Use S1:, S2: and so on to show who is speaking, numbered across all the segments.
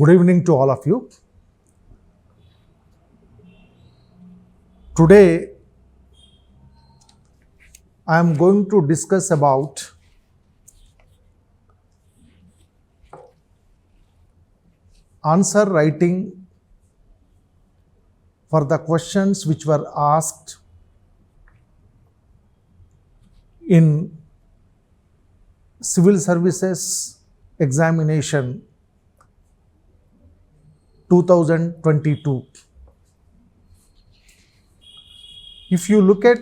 S1: Good evening to all of you. Today, I am going to discuss about answer writing for the questions which were asked in Civil Services Examination 2022. If you look at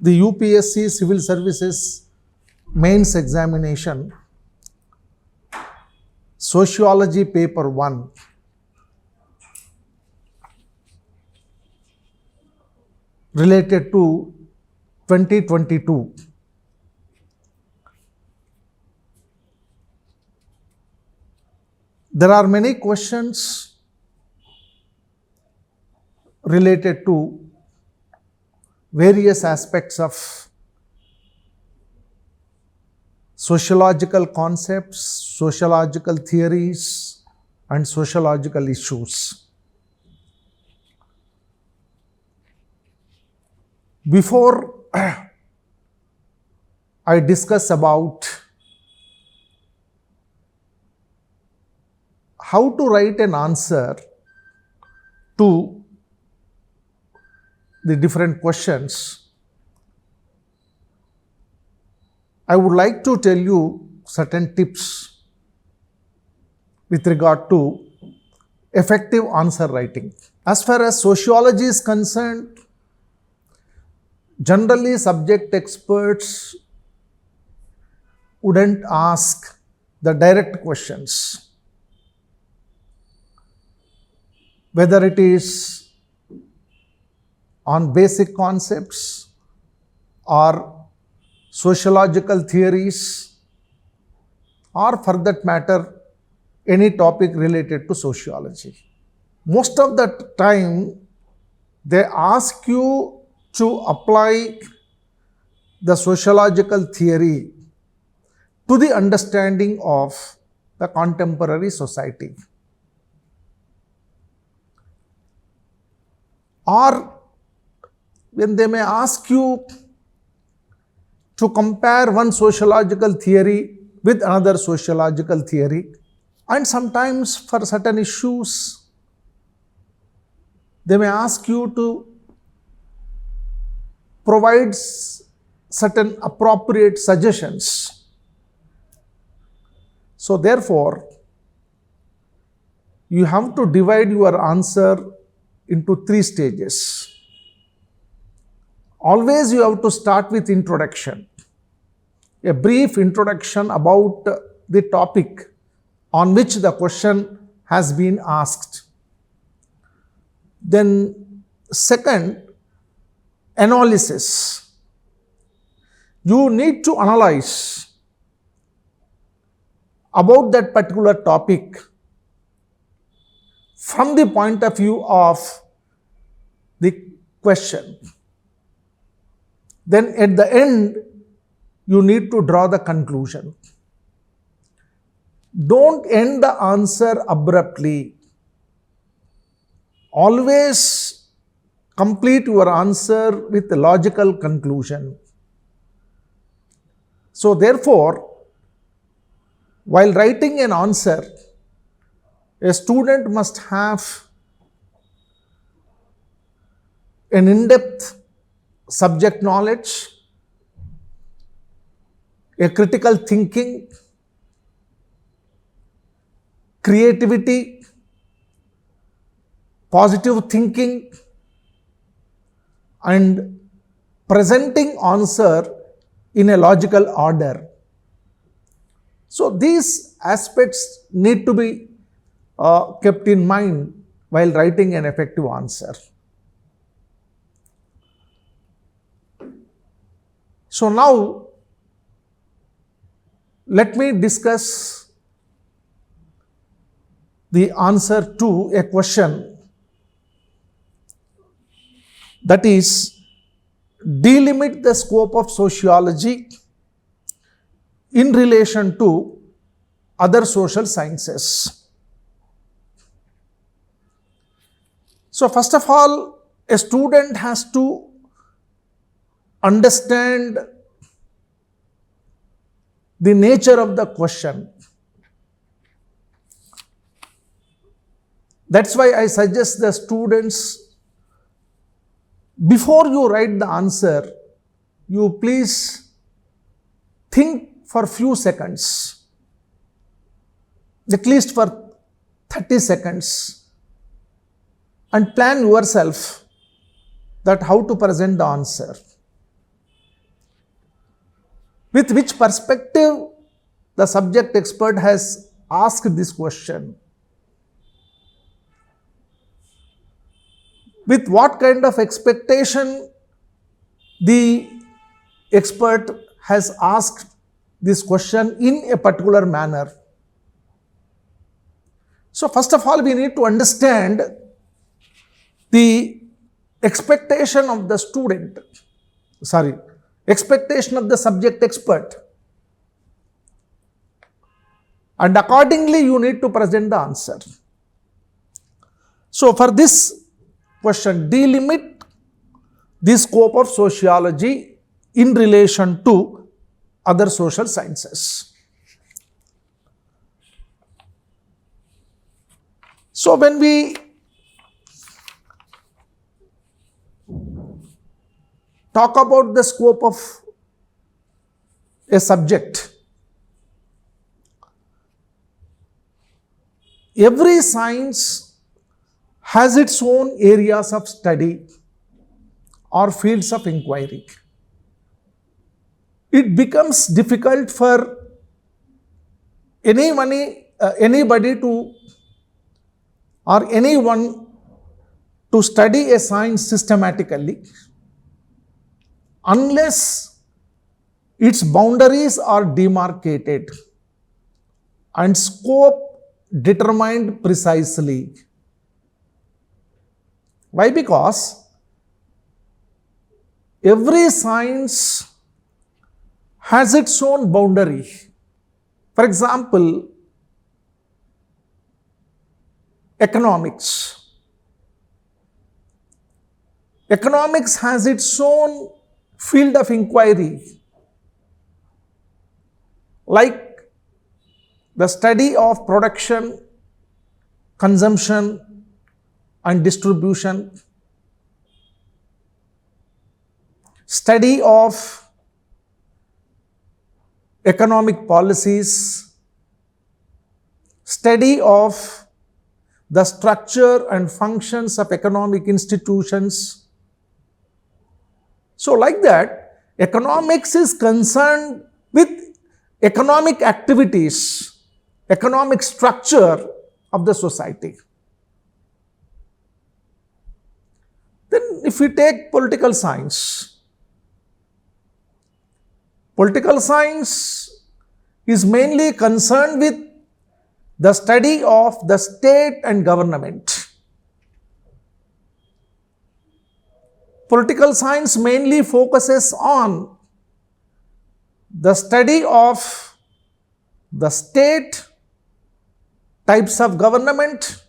S1: the UPSC Civil Services Mains Examination, Sociology Paper 1, related to 2022. There are many questions related to various aspects of sociological concepts, sociological theories, and sociological issues. Before I discuss about how to write an answer to the different questions, I would like to tell you certain tips with regard to effective answer writing. As far as sociology is concerned, generally subject experts wouldn't ask the direct questions, whether it is on basic concepts or sociological theories, or for that matter, any topic related to sociology. Most of the time, they ask you to apply the sociological theory to the understanding of the contemporary society. Or when they may ask you to compare one sociological theory with another sociological theory, and sometimes for certain issues, they may ask you to provide certain appropriate suggestions. So therefore, you have to divide your answer into 3 stages. Always you have to start with introduction, a brief introduction about the topic on which the question has been asked. Then second, analysis. You need to analyze about that particular topic from the point of view of the question. Then at the end, you need to draw the conclusion. Don't end the answer abruptly. Always complete your answer with a logical conclusion. So therefore, while writing an answer, a student must have an in-depth subject knowledge, a critical thinking, creativity, positive thinking, and presenting answer in a logical order. So these aspects need to be kept in mind while writing an effective answer. So now, let me discuss the answer to a question, that is, delimit the scope of sociology in relation to other social sciences. So first of all, a student has to understand the nature of the question. That's why I suggest the students, before you write the answer, you please think for few seconds, at least for 30 seconds, and plan yourself that how to present the answer. With which perspective the subject expert has asked this question. With what kind of expectation the expert has asked this question in a particular manner. So first of all, we need to understand the expectation of the expectation of the subject expert, and accordingly you need to present the answer. So for this question, delimit the scope of sociology in relation to other social sciences. So when we talk about the scope of a subject, every science has its own areas of study or fields of inquiry. It becomes difficult for anybody to or anyone to study a science systematically unless its boundaries are demarcated and scope determined precisely. Why? Because every science has its own boundary. For example, economics. Economics has its own field of inquiry, like the study of production, consumption and distribution, study of economic policies, study of the structure and functions of economic institutions. So like that, economics is concerned with economic activities, economic structure of the society. Then if we take political science, political science is mainly concerned with the study of the state and government. Political science mainly focuses on the study of the state, types of government,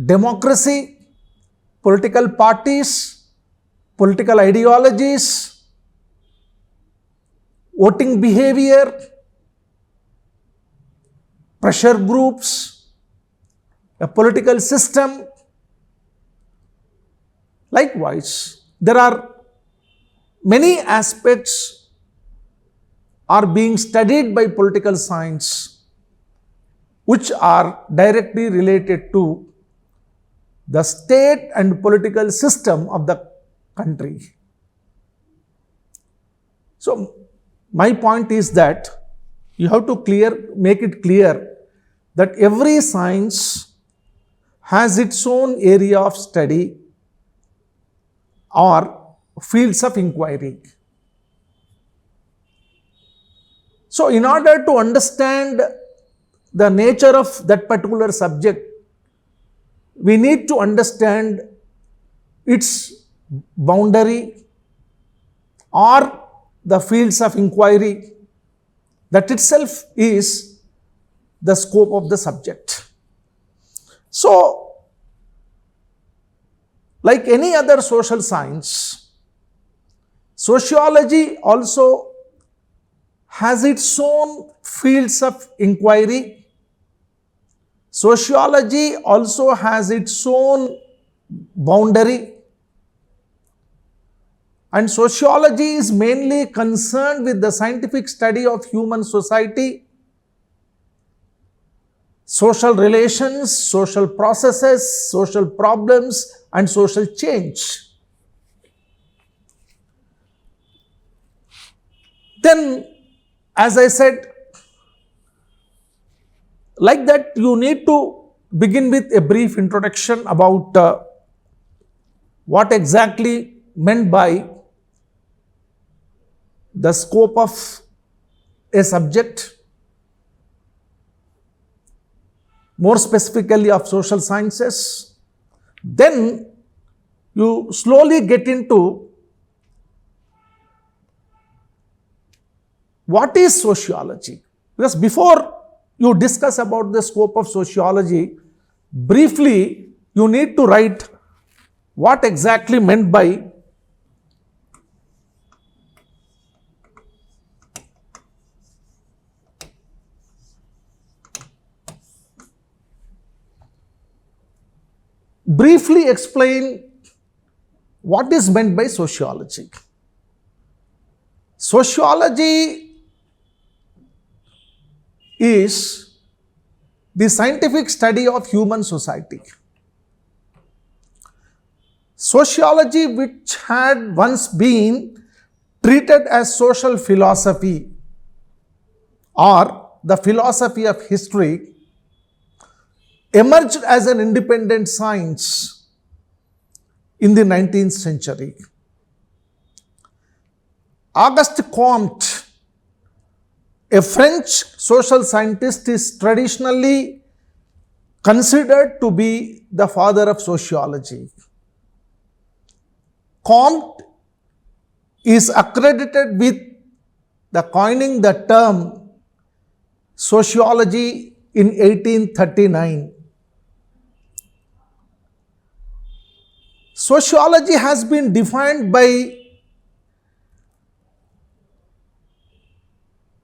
S1: democracy, political parties, political ideologies, voting behavior, pressure groups, a political system. Likewise, there are many aspects are being studied by political science which are directly related to the state and political system of the country. So my point is that you have to make it clear that every science has its own area of study or fields of inquiry. So in order to understand the nature of that particular subject, we need to understand its boundary or the fields of inquiry. That itself is the scope of the subject. So, like any other social science, sociology also has its own fields of inquiry. Sociology also has its own boundary. And sociology is mainly concerned with the scientific study of human society, social relations, social processes, social problems, and social change. Then, as I said, like that, you need to begin with a brief introduction about what exactly meant by the scope of a subject, more specifically of social sciences. Then you slowly get into what is sociology. Because before you discuss about the scope of sociology, briefly you need to write what exactly meant by briefly explain what is meant by sociology. Sociology is the scientific study of human society. Sociology, which had once been treated as social philosophy or the philosophy of history, emerged as an independent science in the 19th century. Auguste Comte, a French social scientist, is traditionally considered to be the father of sociology. Comte is accredited with the coining the term sociology in 1839. Sociology has been defined by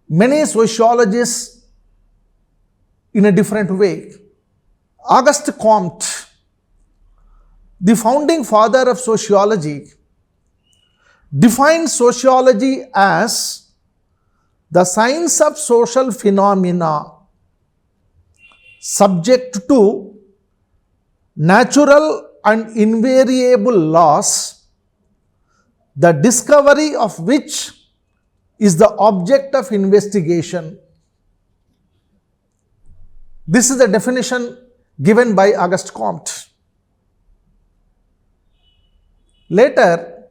S1: many sociologists in a different way. Auguste Comte, the founding father of sociology, defined sociology as the science of social phenomena subject to natural and invariable laws, the discovery of which is the object of investigation. This is the definition given by Auguste Comte. Later,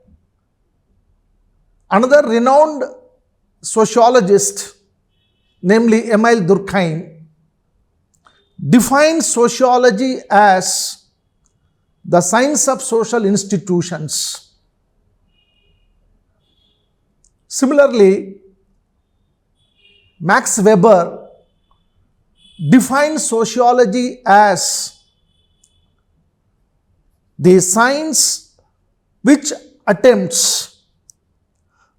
S1: another renowned sociologist, namely Émile Durkheim, defined sociology as the science of social institutions. Similarly, Max Weber defined sociology as the science which attempts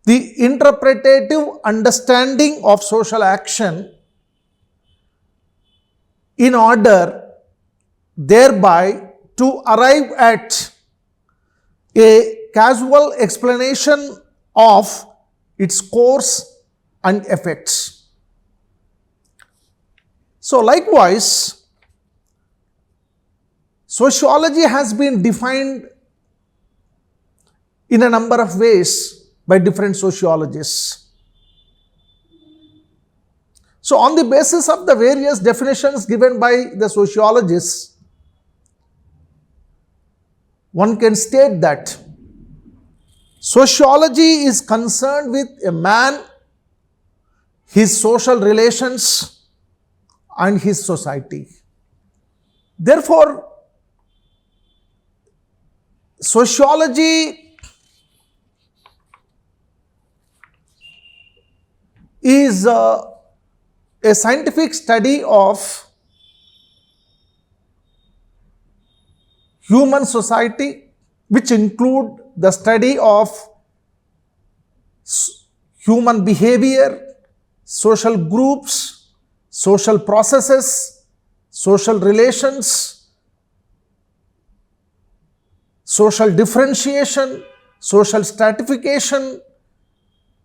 S1: the interpretative understanding of social action in order thereby to arrive at a causal explanation of its course and effects. So likewise, sociology has been defined in a number of ways by different sociologists. So on the basis of the various definitions given by the sociologists, one can state that sociology is concerned with a man, his social relations, and his society. Therefore, sociology is a scientific study of human society, which include the study of human behavior, social groups, social processes, social relations, social differentiation, social stratification,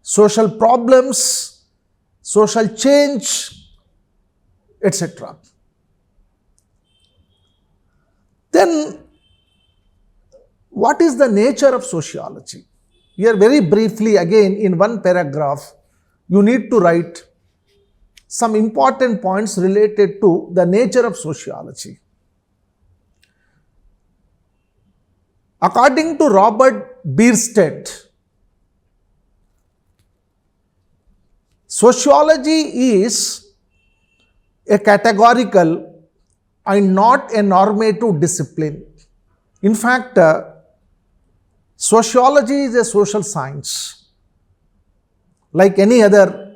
S1: social problems, social change, etc. Then, what is the nature of sociology? Here, very briefly, again, in one paragraph, you need to write some important points related to the nature of sociology. According to Robert Bierstedt, sociology is a categorical and not a normative discipline. In fact, sociology is a social science, like any other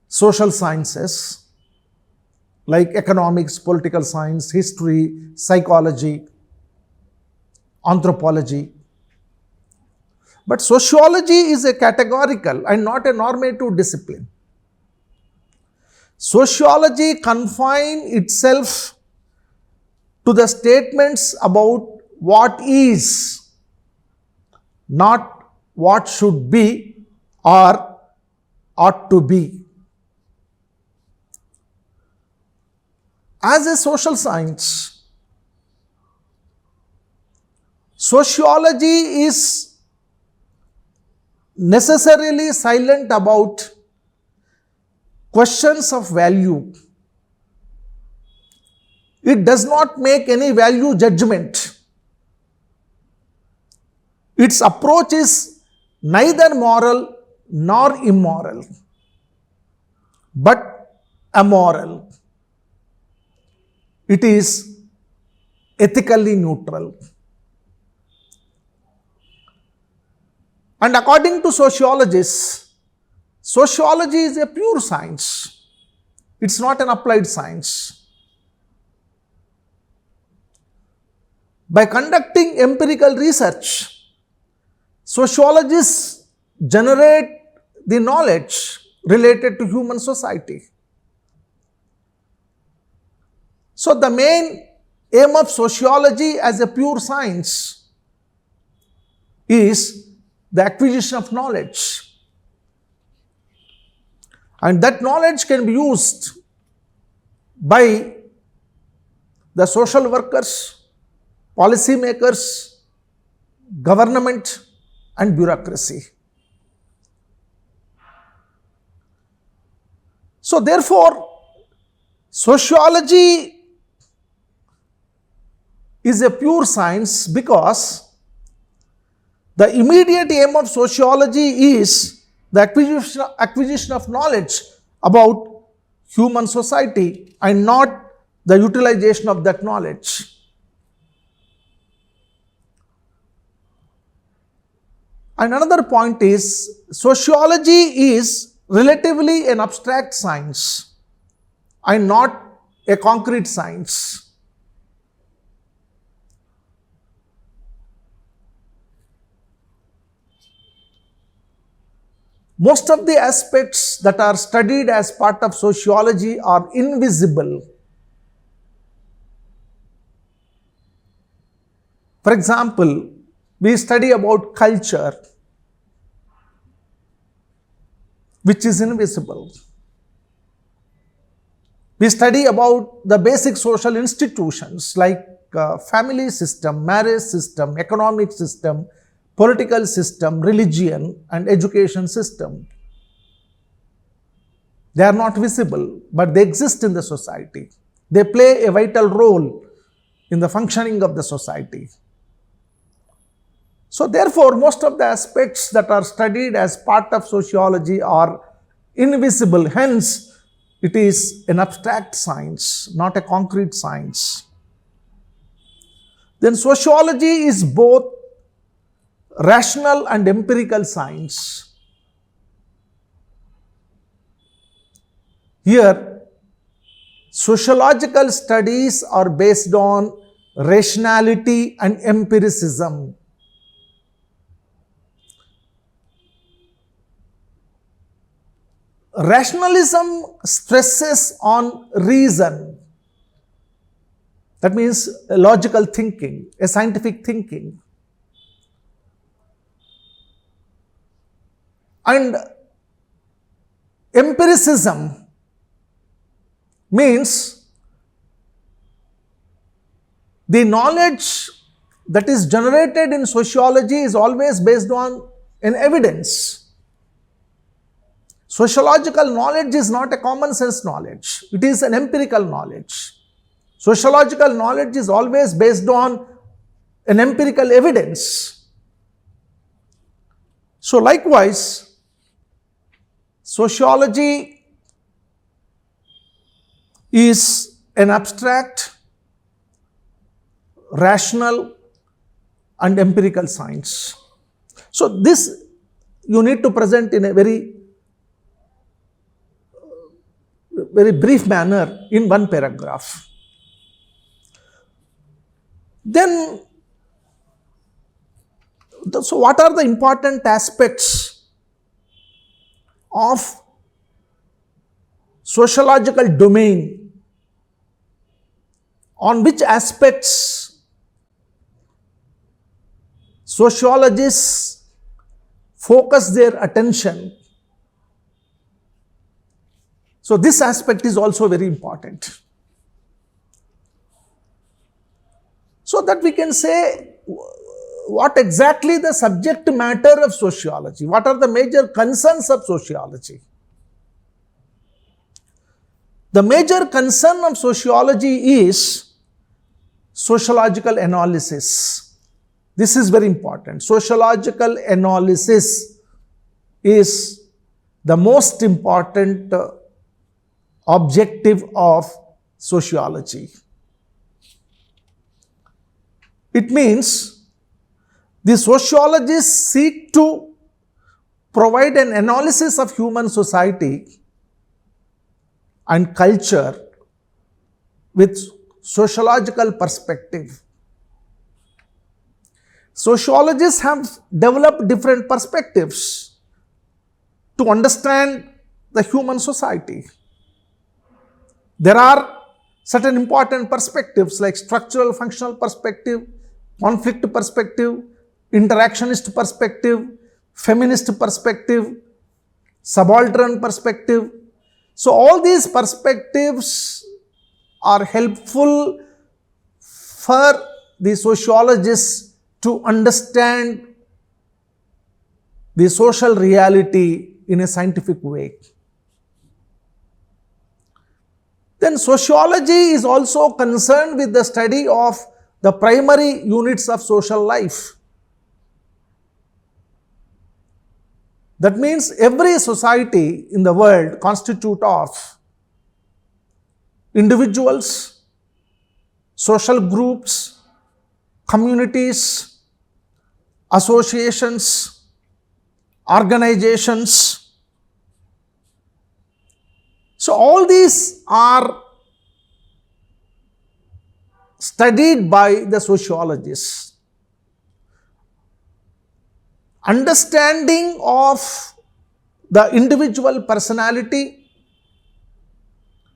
S1: social sciences, like economics, political science, history, psychology, anthropology. But sociology is a categorical and not a normative discipline. Sociology confines itself to the statements about what is, not what should be or ought to be. As a social science, sociology is necessarily silent about questions of value. It does not make any value judgment. Its approach is neither moral nor immoral, but amoral. It is ethically neutral. And according to sociologists, sociology is a pure science. It's not an applied science. By conducting empirical research, sociologists generate the knowledge related to human society. So the main aim of sociology as a pure science is the acquisition of knowledge. And that knowledge can be used by the social workers, policy makers, government, and bureaucracy. So therefore, sociology is a pure science because the immediate aim of sociology is the acquisition of knowledge about human society and not the utilization of that knowledge. And another point is, sociology is relatively an abstract science and not a concrete science. Most of the aspects that are studied as part of sociology are invisible. For example, we study about culture, which is invisible. We study about the basic social institutions like family system, marriage system, economic system, political system, religion, and education system. They are not visible, but they exist in the society. They play a vital role in the functioning of the society. So therefore, most of the aspects that are studied as part of sociology are invisible. Hence, it is an abstract science, not a concrete science. Then sociology is both rational and empirical science. Here, sociological studies are based on rationality and empiricism. Rationalism stresses on reason. That means logical thinking, a scientific thinking. And empiricism means the knowledge that is generated in sociology is always based on an evidence. Sociological knowledge is not a common sense knowledge. It is an empirical knowledge. Sociological knowledge is always based on an empirical evidence. So likewise, sociology is an abstract, rational and empirical science. So this you need to present in a very brief manner in one paragraph. Then, so what are the important aspects of sociological domain? On which aspects sociologists focus their attention? So this aspect is also very important. So that we can say what exactly the subject matter of sociology, what are the major concerns of sociology. The major concern of sociology is sociological analysis. This is very important. Sociological analysis is the most important objective of sociology. It means the sociologists seek to provide an analysis of human society and culture with sociological perspective. Sociologists have developed different perspectives to understand the human society. There are certain important perspectives like structural functional perspective, conflict perspective, interactionist perspective, feminist perspective, subaltern perspective. So all these perspectives are helpful for the sociologists to understand the social reality in a scientific way. Then sociology is also concerned with the study of the primary units of social life. That means every society in the world constitutes of individuals, social groups, communities, associations, organizations. So all these are studied by the sociologists. Understanding of the individual personality,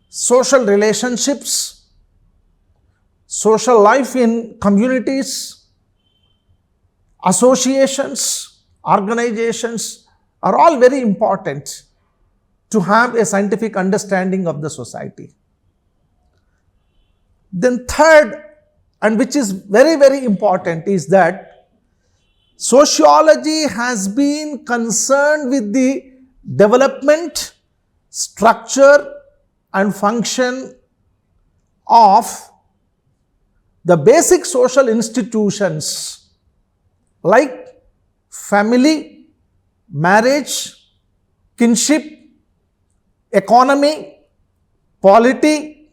S1: social relationships, social life in communities, associations, organizations are all very important to have a scientific understanding of the society. Then third, and which is very, very important, is that sociology has been concerned with the development, structure and function of the basic social institutions like family, marriage, kinship, economy, polity,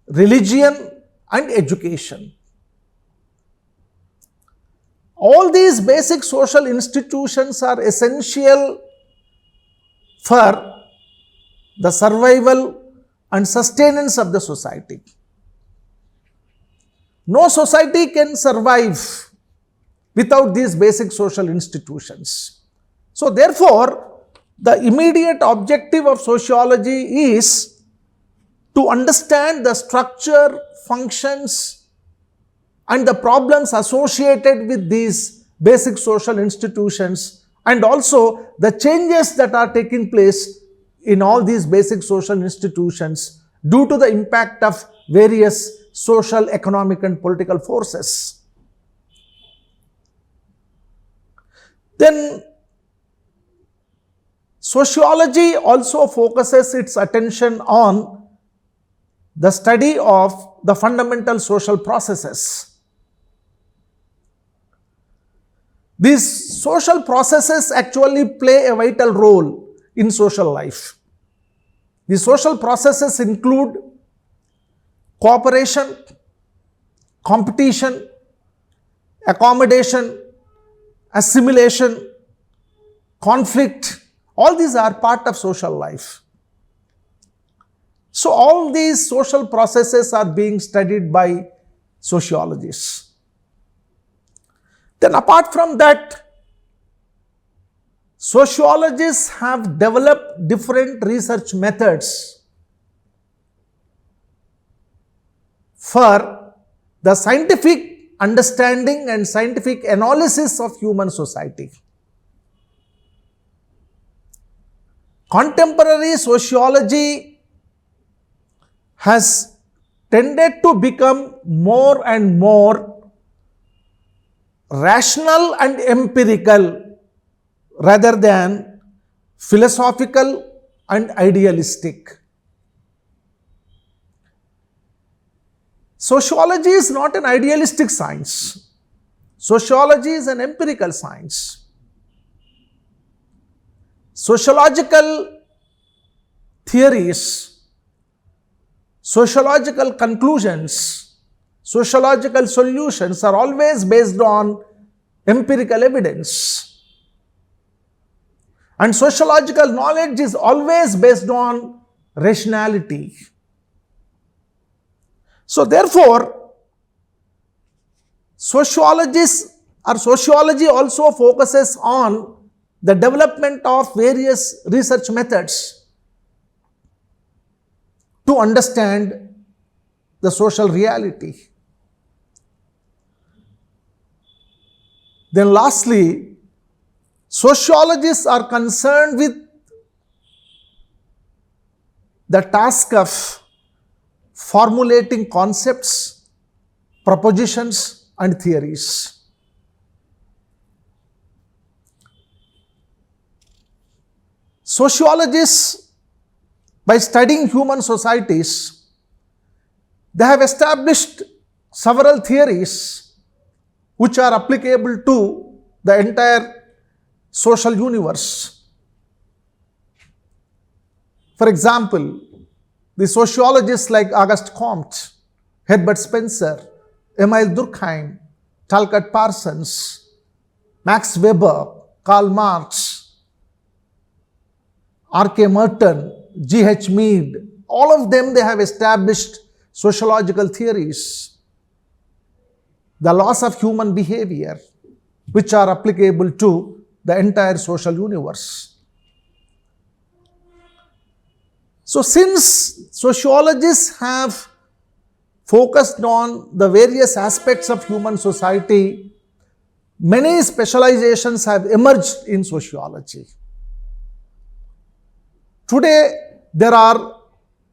S1: religion and education. All these basic social institutions are essential for the survival and sustenance of the society. No society can survive without these basic social institutions. So therefore, the immediate objective of sociology is to understand the structure, functions, and the problems associated with these basic social institutions, and also the changes that are taking place in all these basic social institutions due to the impact of various social, economic, and political forces. Then sociology also focuses its attention on the study of the fundamental social processes. These social processes actually play a vital role in social life. The social processes include cooperation, competition, accommodation, assimilation, conflict. All these are part of social life. So all these social processes are being studied by sociologists. Then apart from that, sociologists have developed different research methods for the scientific understanding and scientific analysis of human society. Contemporary sociology has tended to become more and more rational and empirical rather than philosophical and idealistic. Sociology is not an idealistic science. Sociology is an empirical science. Sociological theories, sociological conclusions, sociological solutions are always based on empirical evidence. And sociological knowledge is always based on rationality. So therefore, sociology also focuses on the development of various research methods to understand the social reality. Then lastly, sociologists are concerned with the task of formulating concepts, propositions, and theories. Sociologists, by studying human societies, they have established several theories which are applicable to the entire social universe. For example, the sociologists like Auguste Comte, Herbert Spencer, Emile Durkheim, Talcott Parsons, Max Weber, Karl Marx, R.K. Merton, G.H. Mead, all of them, they have established sociological theories, the laws of human behavior, which are applicable to the entire social universe. So since sociologists have focused on the various aspects of human society, many specializations have emerged in sociology. Today, there are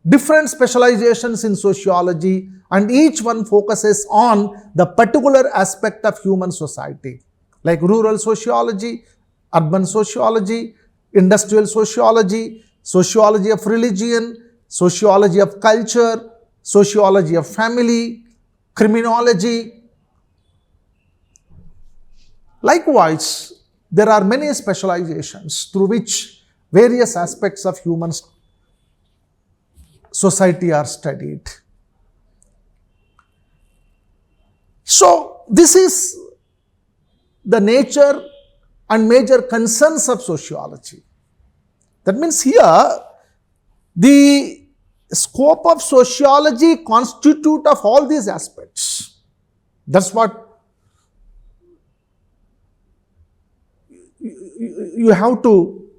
S1: different specializations in sociology, and each one focuses on the particular aspect of human society, like rural sociology, urban sociology, industrial sociology, sociology of religion, sociology of culture, sociology of family, criminology. Likewise, there are many specializations through which various aspects of human society are studied. So, this is the nature and major concerns of sociology. That means here, the scope of sociology constitute of all these aspects. That's what you have to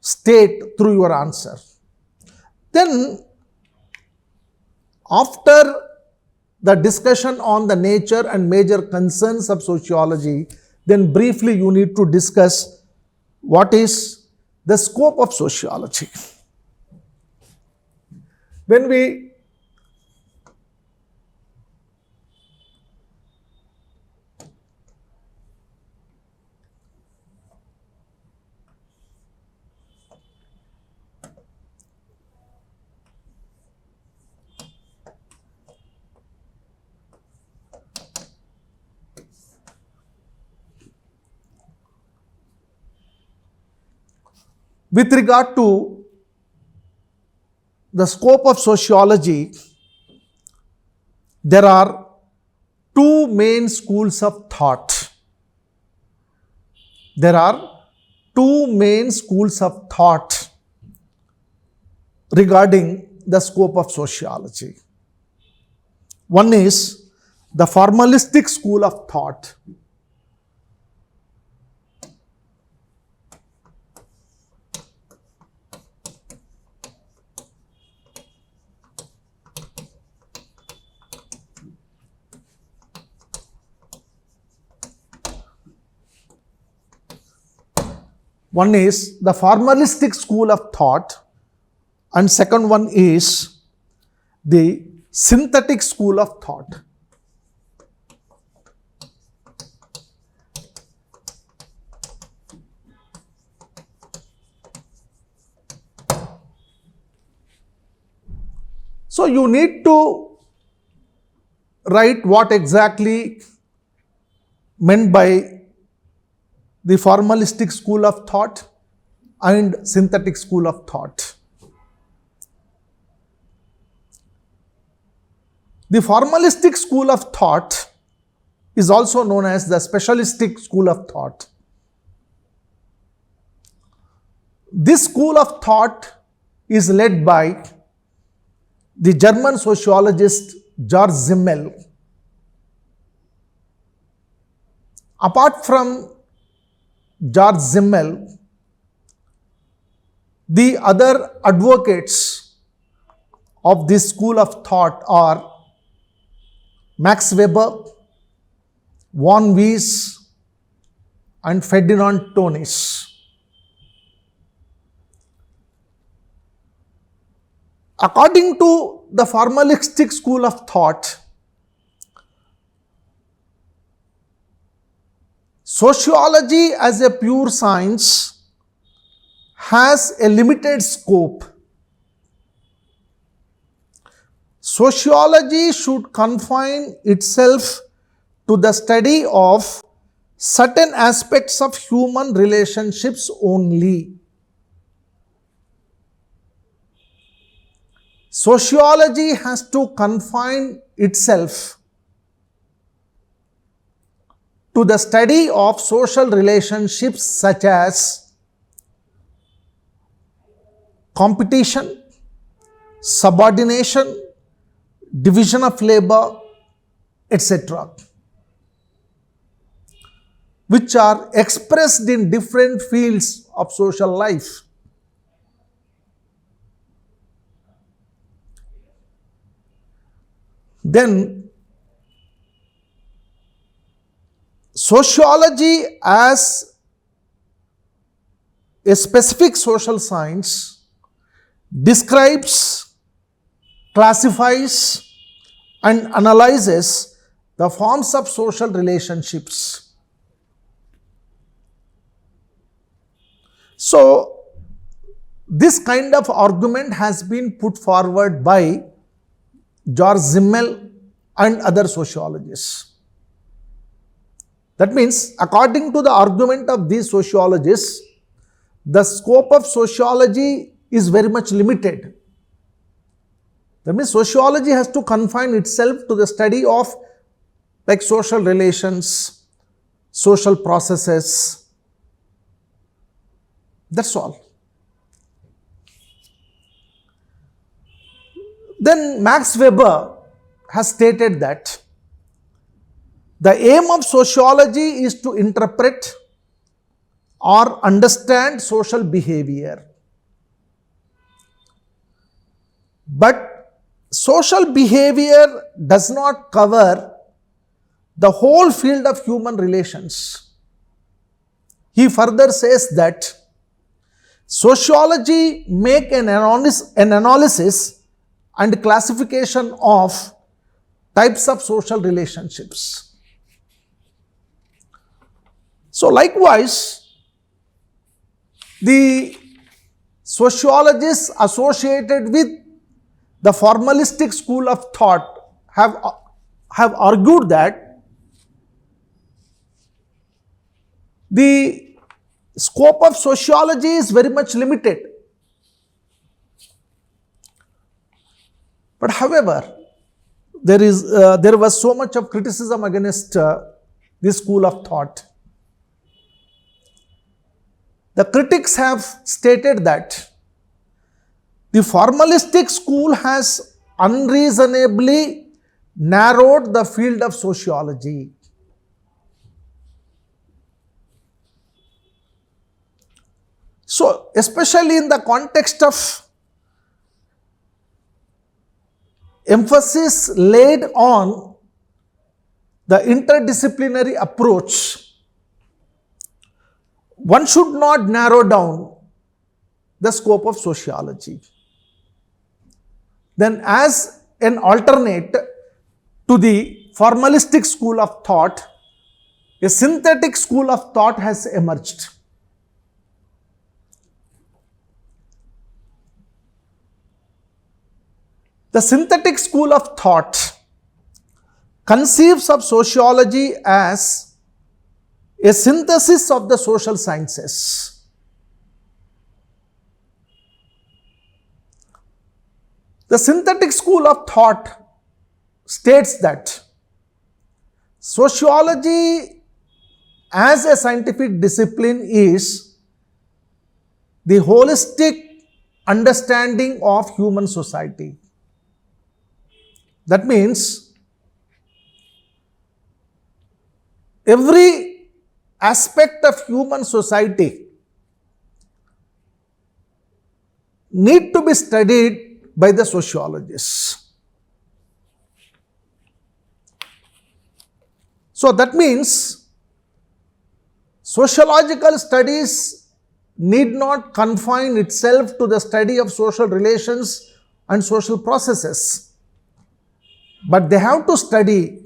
S1: state through your answer. Then, after the discussion on the nature and major concerns of sociology, then briefly you need to discuss what is the scope of sociology. When we with regard to the scope of sociology, there are two main schools of thought. There are two main schools of thought regarding the scope of sociology. One is the formalistic school of thought. One is the formalistic school of thought, and second one is the synthetic school of thought. So you need to write what exactly meant by the formalistic school of thought and synthetic school of thought. The formalistic school of thought is also known as the specialistic school of thought. This school of thought is led by the German sociologist Georg Simmel. Apart from Georg Simmel, the other advocates of this school of thought are Max Weber, von Weiss, and Ferdinand Tönnies. According to the formalistic school of thought, sociology as a pure science has a limited scope. Sociology should confine itself to the study of certain aspects of human relationships only. Sociology has to confine itself to the study of social relationships such as competition, subordination, division of labor, etc., which are expressed in different fields of social life. Then, sociology as a specific social science describes, classifies, and analyzes the forms of social relationships. So, this kind of argument has been put forward by Georg Simmel and other sociologists. That means, according to the argument of these sociologists, the scope of sociology is very much limited. That means, sociology has to confine itself to the study of like social relations, social processes. That's all. Then Max Weber has stated that the aim of sociology is to interpret or understand social behavior. But social behavior does not cover the whole field of human relations. He further says that sociology make an analysis and classification of types of social relationships. So likewise, the sociologists associated with the formalistic school of thought have argued that the scope of sociology is very much limited. But however, there was so much of criticism against this school of thought. The critics have stated that the formalistic school has unreasonably narrowed the field of sociology. So, especially in the context of emphasis laid on the interdisciplinary approach, one should not narrow down the scope of sociology. Then as an alternate to the formalistic school of thought, a synthetic school of thought has emerged. The synthetic school of thought conceives of sociology as a synthesis of the social sciences. The synthetic school of thought states that sociology as a scientific discipline is the holistic understanding of human society. That means every aspect of human society need to be studied by the sociologists. So that means sociological studies need not confine itself to the study of social relations and social processes, but they have to study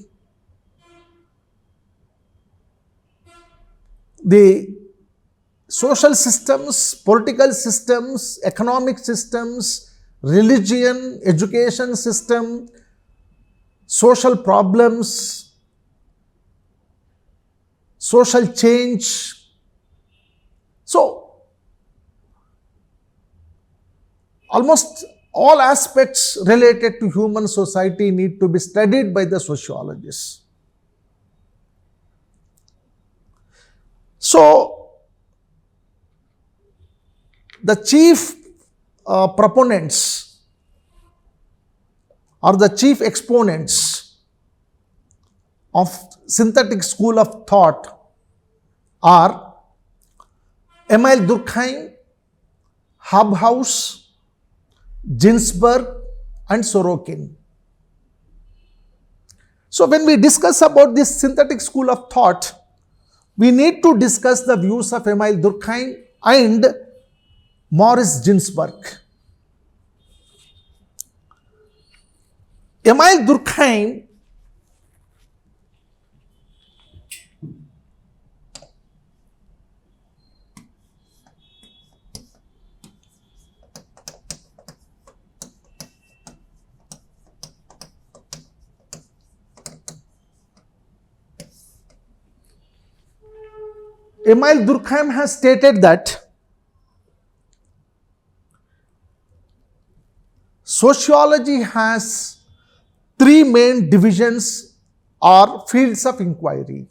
S1: the social systems, political systems, economic systems, religion, education system, social problems, social change. So, almost all aspects related to human society need to be studied by the sociologists. So, the chief proponents or the chief exponents of synthetic school of thought are Emile Durkheim, Hobhouse, Ginsberg and Sorokin. So when we discuss about this synthetic school of thought, we need to discuss the views of Emile Durkheim and Maurice Ginsberg. Emile Durkheim has stated that sociology has three main divisions or fields of inquiry.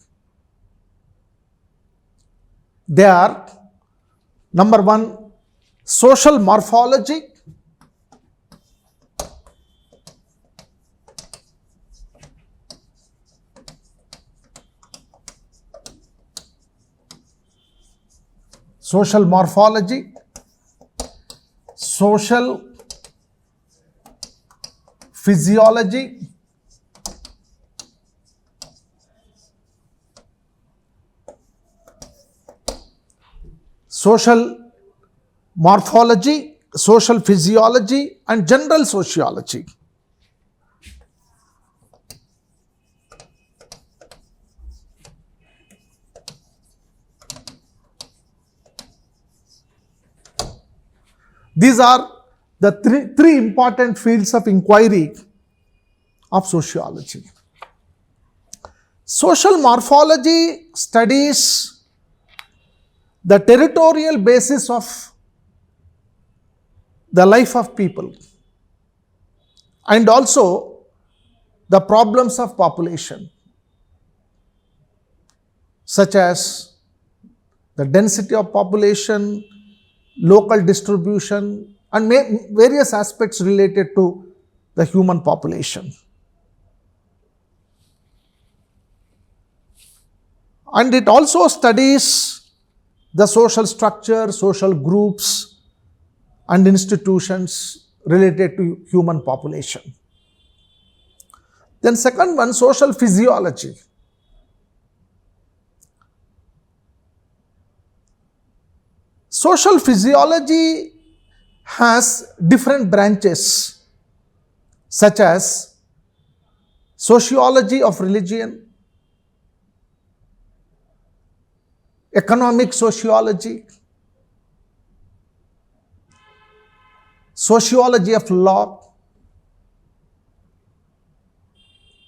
S1: They are, number one, social morphology, social morphology, social physiology, social morphology, social physiology, and general sociology. These are the three important fields of inquiry of sociology. Social morphology studies the territorial basis of the life of people and also the problems of population, such as the density of population, local distribution, and various aspects related to the human population. And it also studies the social structure, social groups, and institutions related to human population. Then second one, social physiology. Social physiology has different branches such as sociology of religion, economic sociology, sociology of law,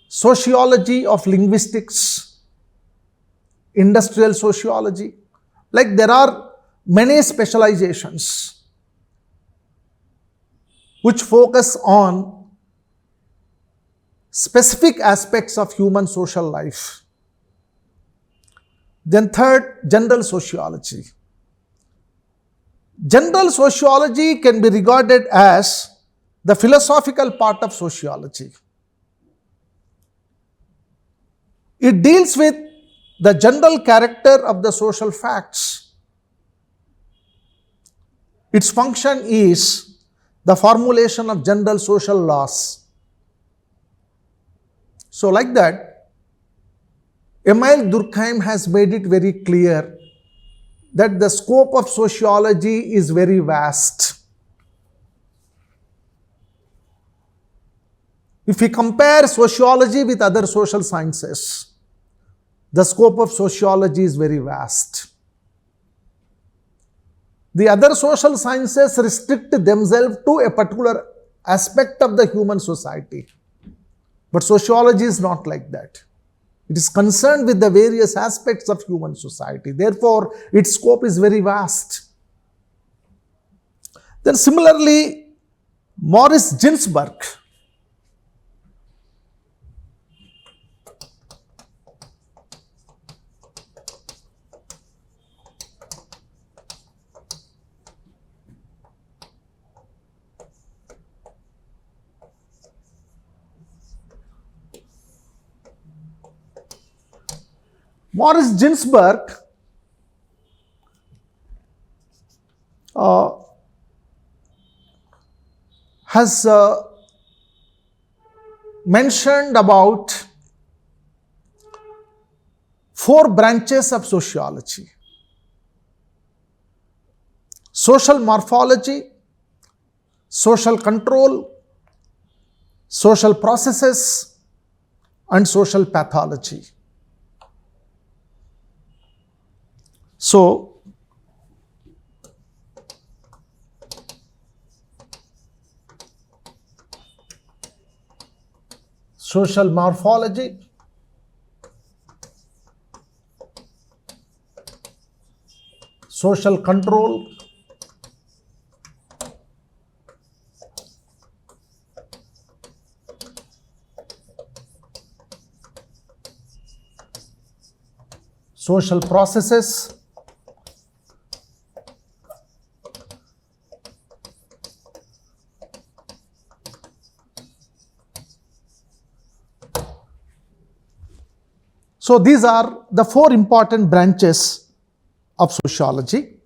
S1: sociology of linguistics, industrial sociology. Like there are many specializations which focus on specific aspects of human social life. Then third, general sociology. General sociology can be regarded as the philosophical part of sociology. It deals with the general character of the social facts. Its function is the formulation of general social laws. So like that, Emile Durkheim has made it very clear that the scope of sociology is very vast. If we compare sociology with other social sciences, the scope of sociology is very vast. The other social sciences restrict themselves to a particular aspect of the human society. But sociology is not like that. It is concerned with the various aspects of human society. Therefore, its scope is very vast. Then similarly, Morris Ginsburg has mentioned about 4 branches of sociology: social morphology, social control, social processes, and social pathology. So, social morphology, social control, social processes, so these are the 4 important branches of sociology.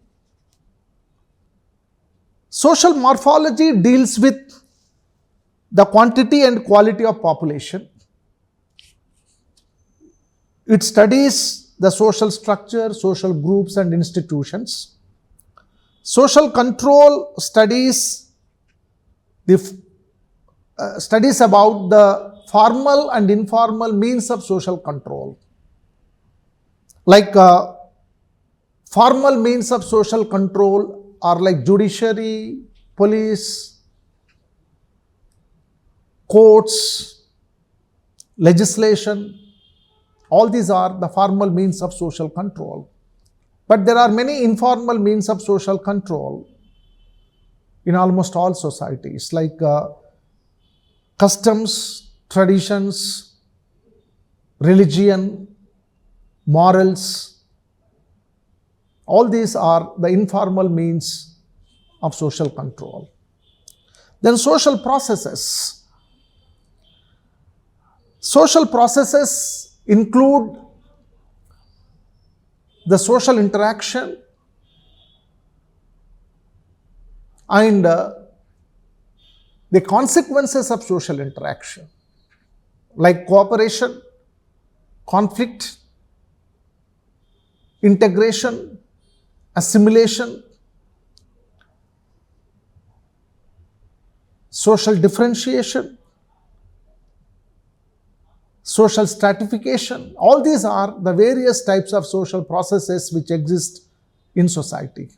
S1: Social morphology deals with the quantity and quality of population. It studies the social structure, social groups and institutions. Social control studies studies about the formal and informal means of social control. Like formal means of social control are like judiciary, police, courts, legislation. All these are the formal means of social control. But there are many informal means of social control in almost all societies, like customs, traditions, religion, morals. All these are the informal means of social control. Then social processes. Social processes include the social interaction and the consequences of social interaction, like cooperation, conflict, integration, assimilation, social differentiation, social stratification. All these are the various types of social processes which exist in society.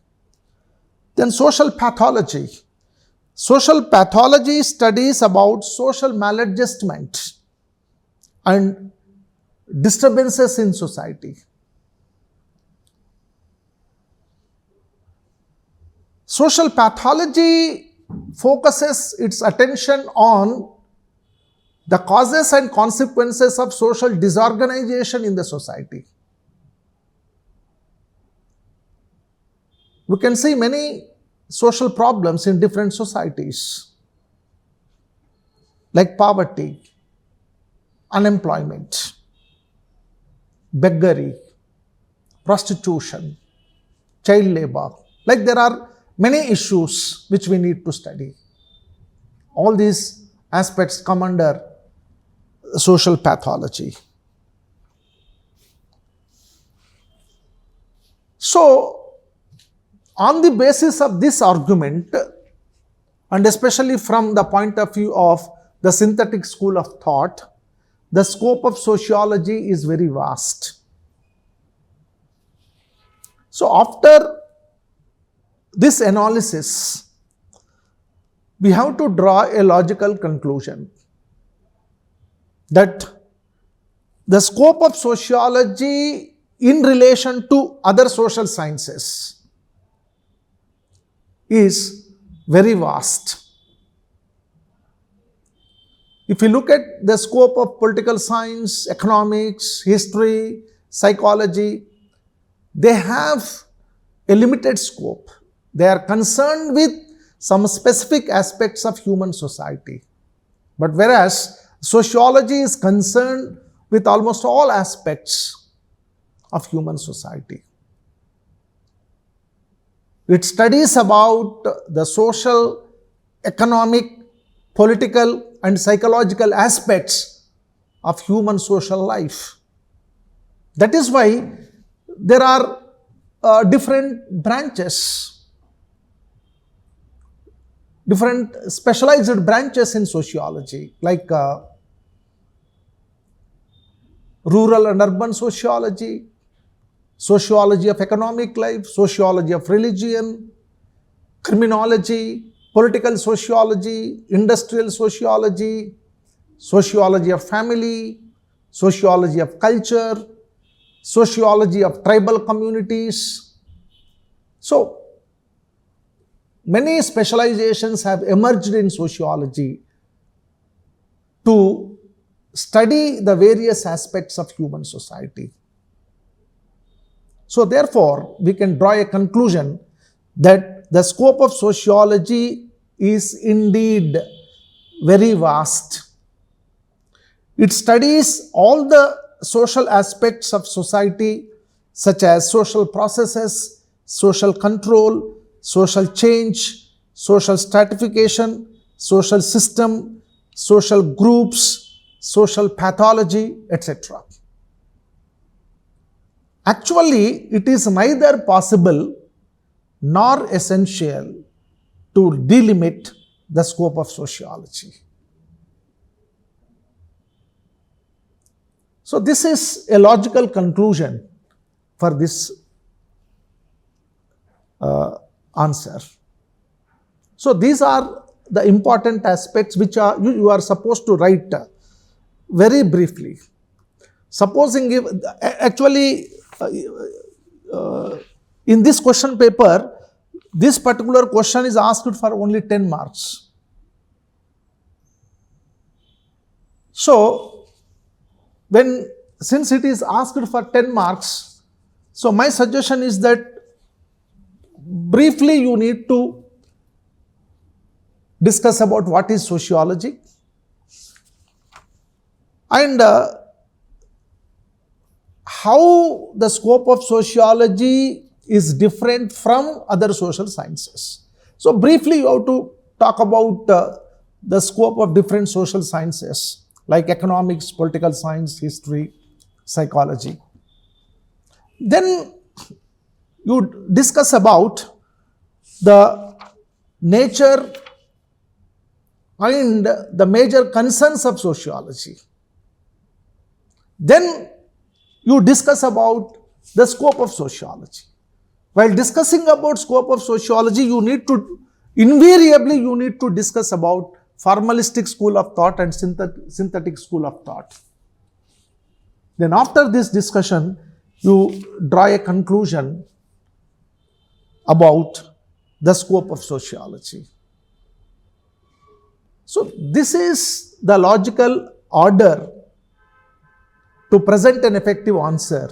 S1: Then social pathology. Social pathology studies about social maladjustment and disturbances in society. Social pathology focuses its attention on the causes and consequences of social disorganization in the society. We can see many social problems in different societies, like poverty, unemployment, beggary, prostitution, child labor. Like there are many issues which we need to study. All these aspects come under social pathology. So, on the basis of this argument, and especially from the point of view of the synthetic school of thought, the scope of sociology is very vast. So, after this analysis, we have to draw a logical conclusion that the scope of sociology in relation to other social sciences is very vast. If you look at the scope of political science, economics, history, psychology, they have a limited scope. They are concerned with some specific aspects of human society. But whereas sociology is concerned with almost all aspects of human society. It studies about the social, economic, political and psychological aspects of human social life. That is why there are different branches, different specialized branches in sociology, like rural and urban sociology, sociology of economic life, sociology of religion, criminology, political sociology, industrial sociology, sociology of family, sociology of culture, sociology of tribal communities. So, many specializations have emerged in sociology to study the various aspects of human society. So, therefore, we can draw a conclusion that the scope of sociology is indeed very vast. It studies all the social aspects of society, such as social processes, social control, social change, social stratification, social system, social groups, social pathology, etc. Actually, it is neither possible nor essential to delimit the scope of sociology. So this is a logical conclusion for this answer. So these are the important aspects which you are supposed to write very briefly. Supposing if actually in this question paper, this particular question is asked for only 10 marks. So since it is asked for 10 marks, so my suggestion is that briefly you need to discuss about what is sociology and how the scope of sociology is different from other social sciences. So briefly you have to talk about the scope of different social sciences like economics, political science, history, psychology. Then you discuss about the nature and the major concerns of sociology. Then you discuss about the scope of sociology. While discussing about scope of sociology, you need to invariably discuss about formalistic school of thought and synthetic school of thought. Then after this discussion, you draw a conclusion about the scope of sociology. So this is the logical order to present an effective answer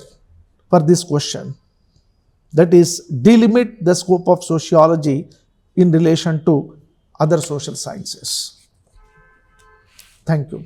S1: for this question. That is, delimit the scope of sociology in relation to other social sciences. Thank you.